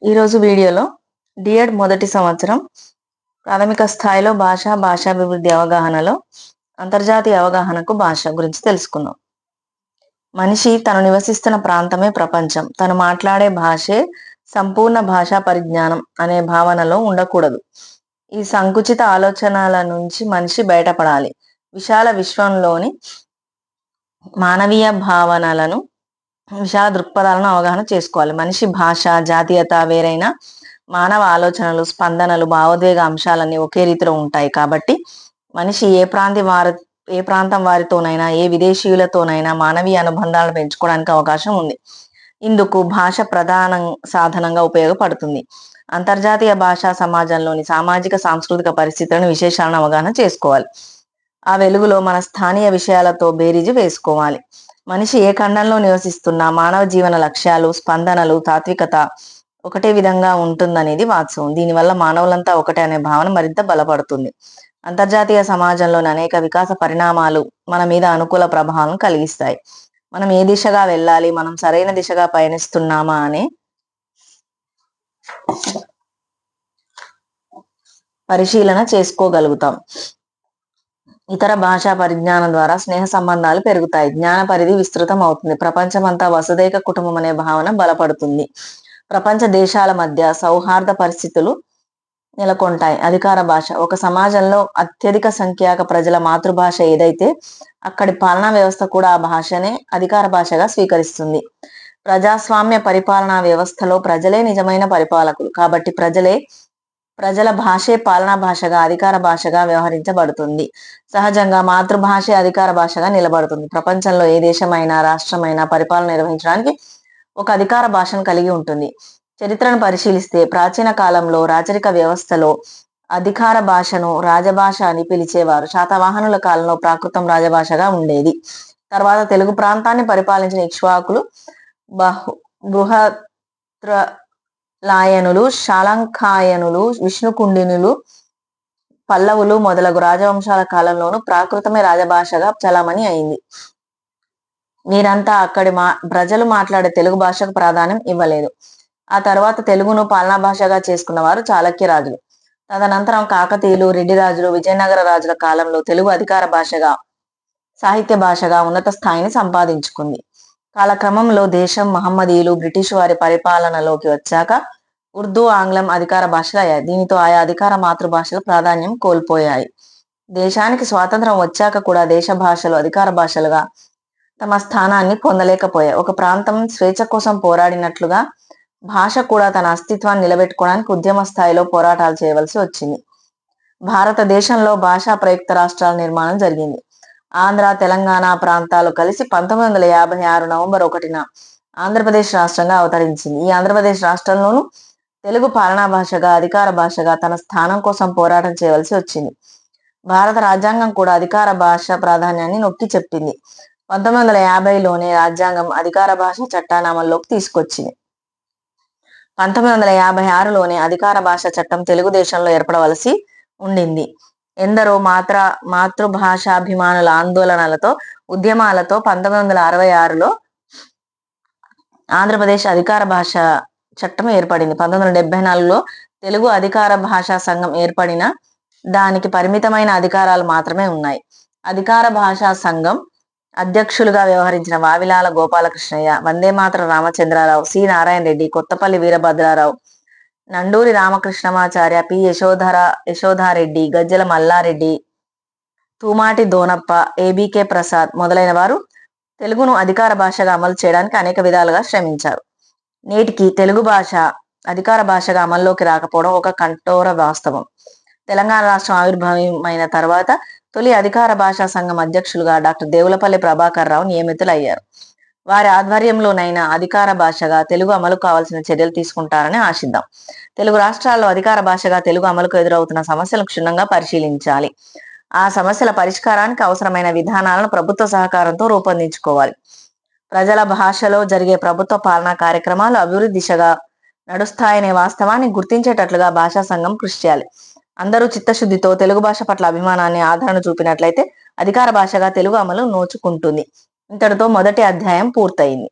ఈరోజు వీడియోలో డిఎడ్ మొదటి సంవత్సరం ప్రాథమిక స్థాయిలో భాషాభివృద్ధి అవగాహనలో అంతర్జాతీయ అవగాహనకు భాష గురించి తెలుసుకుందాం. మనిషి తను నివసిస్తున్న ప్రాంతమే ప్రపంచం, తను మాట్లాడే భాషే సంపూర్ణ భాషా పరిజ్ఞానం అనే భావనలో ఉండకూడదు. ఈ సంకుచిత ఆలోచనల నుంచి మనిషి బయటపడాలి. విశాల విశ్వంలోని మానవీయ భావనలను, విశాల దృక్పథాలను అవగాహన చేసుకోవాలి. మనిషి భాష, జాతీయత వేరైనా మానవ ఆలోచనలు, స్పందనలు, భావోద్వేగ అంశాలన్నీ ఒకే రీతిలో ఉంటాయి. కాబట్టి మనిషి ఏ ప్రాంతం వారితోనైనా, ఏ విదేశీయులతోనైనా మానవీయ అనుబంధాలను పెంచుకోవడానికి అవకాశం ఉంది. ఇందుకు భాష ప్రధాన సాధనంగా ఉపయోగపడుతుంది. అంతర్జాతీయ భాషా సమాజంలోని సామాజిక సాంస్కృతిక పరిస్థితులను, విశేషాలను అవగాహన చేసుకోవాలి. ఆ వెలుగులో మన స్థానియ విషయాలతో బేరీజు వేసుకోవాలి. మనిషి ఏ ఖండంలో నివసిస్తున్నా మానవ జీవన లక్ష్యాలు, స్పందనలు, తాత్వికత ఒకటే విధంగా ఉంటుందనేది వాస్తవం. దీనివల్ల మానవులంతా ఒకటే అనే భావన మరింత బలపడుతుంది. అంతర్జాతీయ సమాజంలోని అనేక వికాస పరిణామాలు మన మీద అనుకూల ప్రభావం కలిగిస్తాయి. మనం ఏ దిశగా వెళ్ళాలి, మనం సరైన దిశగా పయనిస్తున్నామా అనే పరిశీలన చేసుకోగలుగుతాం. ఇతర భాషా పరిజ్ఞానం ద్వారా స్నేహ సంబంధాలు పెరుగుతాయి. జ్ఞాన పరిధి విస్తృతం అవుతుంది. ప్రపంచమంతా వసుదైక కుటుంబం అనే భావన బలపడుతుంది. ప్రపంచ దేశాల మధ్య సౌహార్ద పరిస్థితులు నెలకొంటాయి. అధికార భాష ఒక సమాజంలో అత్యధిక సంఖ్యాక ప్రజల మాతృభాష ఏదైతే అక్కడి పాలనా వ్యవస్థ కూడా ఆ భాషనే అధికార భాషగా స్వీకరిస్తుంది. ప్రజాస్వామ్య పరిపాలనా వ్యవస్థలో ప్రజలే నిజమైన పరిపాలకులు. కాబట్టి ప్రజల భాషే పాలనా భాషగా, అధికార భాషగా వ్యవహరించబడుతుంది. సహజంగా మాతృభాషే అధికార భాషగా నిలబడుతుంది. ప్రపంచంలో ఏ దేశమైనా, రాష్ట్రమైనా పరిపాలన నిర్వహించడానికి ఒక అధికార భాషను కలిగి ఉంటుంది. చరిత్రను పరిశీలిస్తే ప్రాచీన కాలంలో రాచరిక వ్యవస్థలో అధికార భాషను రాజభాష అని పిలిచేవారు. శాతవాహనుల కాలంలో ప్రాకృతం రాజభాషగా ఉండేది. తర్వాత తెలుగు ప్రాంతాన్ని పరిపాలించిన ఇక్ష్వాకులు, బృహత్రలాయనులు, శాలంకాయనులు, విష్ణుకుండినులు, పల్లవులు మొదలగు రాజవంశాల కాలంలోనూ ప్రాకృతమే రాజభాషగా చలామణి అయింది. వీరంతా అక్కడి ప్రజలు మాట్లాడే తెలుగు భాషకు ప్రాధాన్యం ఇవ్వలేదు. ఆ తర్వాత తెలుగును పాలనా భాషగా చేసుకున్నవారు చాళక్య రాజులు. తదనంతరం కాకతీయులు, రెడ్డి రాజులు, విజయనగర రాజుల కాలంలో తెలుగు అధికార భాషగా, సాహిత్య భాషగా ఉన్నత స్థాయిని సంపాదించుకుంది. కాలక్రమంలో దేశం మహమ్మదీయులు, బ్రిటిష్ వారి పరిపాలనలోకి వచ్చాక ఉర్దూ, ఆంగ్లం అధికార భాషలు అయ్యాయి. దీనితో ఆయా అధికార మాతృభాషల ప్రాధాన్యం కోల్పోయాయి. దేశానికి స్వాతంత్రం వచ్చాక కూడా దేశ భాషలు అధికార భాషలుగా తమ స్థానాన్ని పొందలేకపోయాయి. ఒక ప్రాంతం స్వేచ్ఛ కోసం పోరాడినట్లుగా భాష కూడా తన అస్తిత్వాన్ని నిలబెట్టుకోవడానికి ఉద్యమ స్థాయిలో పోరాటాలు చేయవలసి వచ్చింది. భారతదేశంలో భాషా ప్రయుక్త రాష్ట్రాల నిర్మాణం జరిగింది. ఆంధ్ర, తెలంగాణ ప్రాంతాలు కలిసి 1956 నవంబర్ 1న ఆంధ్రప్రదేశ్ రాష్ట్రంగా అవతరించింది. ఈ ఆంధ్రప్రదేశ్ రాష్ట్రంలోనూ తెలుగు పాలనా భాషగా, అధికార భాషగా తన స్థానం కోసం పోరాటం చేయవలసి వచ్చింది. భారత రాజ్యాంగం కూడా అధికార భాష ప్రాధాన్యాన్ని నొక్కి చెప్పింది. 1950లోనే రాజ్యాంగం అధికార భాష చట్టాన్ని అమల్లోకి తీసుకొచ్చింది. 1956లోనే అధికార భాష చట్టం తెలుగుదేశంలో ఏర్పడవలసి ఉండింది. ఎందరో మాతృభాషాభిమానుల ఆందోళనలతో, ఉద్యమాలతో 1966లో ఆంధ్రప్రదేశ్ అధికార భాష చట్టం ఏర్పడింది. 1974లో తెలుగు అధికార భాషా సంఘం ఏర్పడిన దానికి పరిమితమైన అధికారాలు మాత్రమే ఉన్నాయి. అధికార భాషా సంఘం అధ్యక్షులుగా వ్యవహరించిన వావిలాల గోపాలకృష్ణయ్య, వందేమాతర రామచంద్రారావు, సి నారాయణ రెడ్డి, కొత్తపల్లి వీరభద్రారావు, నండూరి రామకృష్ణమాచార్య, పి యశోధారెడ్డి, గజ్జల మల్లారెడ్డి, తూమాటి దోనప్ప, ఏబికే ప్రసాద్ మొదలైన వారు తెలుగును అధికార భాషగా అమలు చేయడానికి అనేక విధాలుగా శ్రమించారు. నేటికి తెలుగు భాష అధికార భాషగా అమల్లోకి రాకపోవడం ఒక కంఠోర వాస్తవం. తెలంగాణ రాష్ట్రం ఆవిర్భావమైన తర్వాత తొలి అధికార భాషా సంఘం అధ్యక్షులుగా డాక్టర్ దేవులపల్లి ప్రభాకర్ రావు నియమితులయ్యారు. వారి ఆధ్వర్యంలోనైనా అధికార భాషగా తెలుగు అమలు కావాల్సిన చర్యలు తీసుకుంటారని ఆశిద్దాం. తెలుగు రాష్ట్రాల్లో అధికార భాషగా తెలుగు అమలుకు ఎదురవుతున్న సమస్యలను క్షుణ్ణంగా పరిశీలించాలి. ఆ సమస్యల పరిష్కారానికి అవసరమైన విధానాలను ప్రభుత్వ సహకారంతో రూపొందించుకోవాలి. ప్రజల భాషలో జరిగే ప్రభుత్వ పాలనా కార్యక్రమాలు అభివృద్ధి దిశగా నడుస్తాయనే వాస్తవాన్ని గుర్తించేటట్లుగా భాషా సంఘం కృషి చేయాలి. అందరూ చిత్తశుద్ధితో తెలుగు భాష పట్ల అభిమానాన్ని, ఆదరణ చూపినట్లయితే అధికార భాషగా తెలుగు అమలు నోచుకుంటుంది. ఇంతటితో మొదటి అధ్యాయం పూర్తయింది.